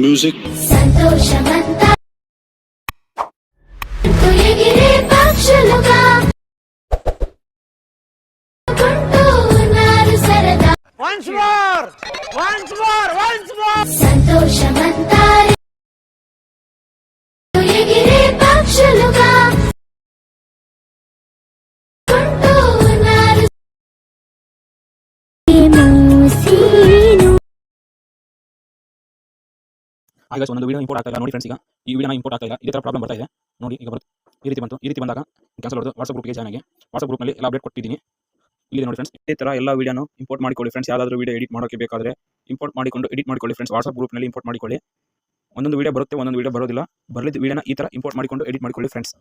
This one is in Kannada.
music. సంతోషమంతా ఎగిరే పక్షులుగా కొంటూ ఉన్నారు సరదా. సంతోషమంతా ఎగిరే పక్షులుగా కొంటూ ఉన్నారు మోసీను. ಆಗ ಒಂದೊಂದು ವೀಡಿಯೋ ಇಂಪೋರ್ಟ್ ಆಗ್ತಾ ಇಲ್ಲ ನೋಡಿ ಫ್ರೆಂಡ್ಸ್. ಈಗ ಈ ವಿಡಿಯೋನ ಇಂಪೋರ್ಟ್ ಆಗ್ತಾ ಇಲ್ಲ, ಇದೇ ಥರ ಪ್ರಾಬ್ಲಮ್ ಬರ್ತಾ ಇದೆ ನೋಡಿ. ಈಗ ಬರುತ್ತೆ ಈ ರೀತಿ ಬಂತು. ಈ ರೀತಿ ಬಂದಾಗ ಕ್ಯಾನ್ಸಲ್ ಹೊಡೆದು ವಾಟ್ಸಪ್ ಗ್ರೂಪ್ಗೆ ಜಾಯ್ನ್ ಆಗಿ ವಾಟ್ಸಪ್ ಗ್ರೂಪ್ನಲ್ಲಿ ಎಲ್ಲ ಅಪ್ಡೇಟ್ ಕೊಟ್ಟಿದ್ದೀನಿ. ಇಲ್ಲಿ ನೋಡಿ ಫ್ರೆಂಡ್ಸ್, ಇದೇ ಥರ ಎಲ್ಲ ವೀಡಿಯೋನು ಇಂಪೋರ್ಟ್ ಮಾಡಿಕೊಳ್ಳಿ ಫ್ರೆಂಡ್ಸ್. ಯಾವುದಾದ್ರೂ ವೀಡಿಯೋ ಎಡಿಟ್ ಮಾಡೋಕ್ಕೆ ಬೇಕಾದರೆ ಇಂಪೋರ್ಟ್ ಮಾಡಿಕೊಂಡು ಎಡಿಟ್ ಮಾಡಿಕೊಳ್ಳಿ ಫ್ರೆಂಡ್ಸ್. ವಾಟ್ಸಪ್ ಗ್ರೂಪ್ನಲ್ಲಿ ಇಂಪೋರ್ಟ್ ಮಾಡಿಕೊಳ್ಳಿ. ಒಂದೊಂದು ವೀಡಿಯೋ ಬರುತ್ತೆ, ಒಂದೊಂದು ವೀಡಿಯೋ ಬರೋದಿಲ್ಲ. ಬರಲಿದ್ದು ವೀಡಿಯೋನ ಈ ಥರ ಇಂಪೋರ್ಟ್ ಮಾಡಿಕೊಂಡು ಎಡಿಟ್ ಮಾಡಿಕೊಳ್ಳಿ ಫ್ರೆಂಡ್ಸ್.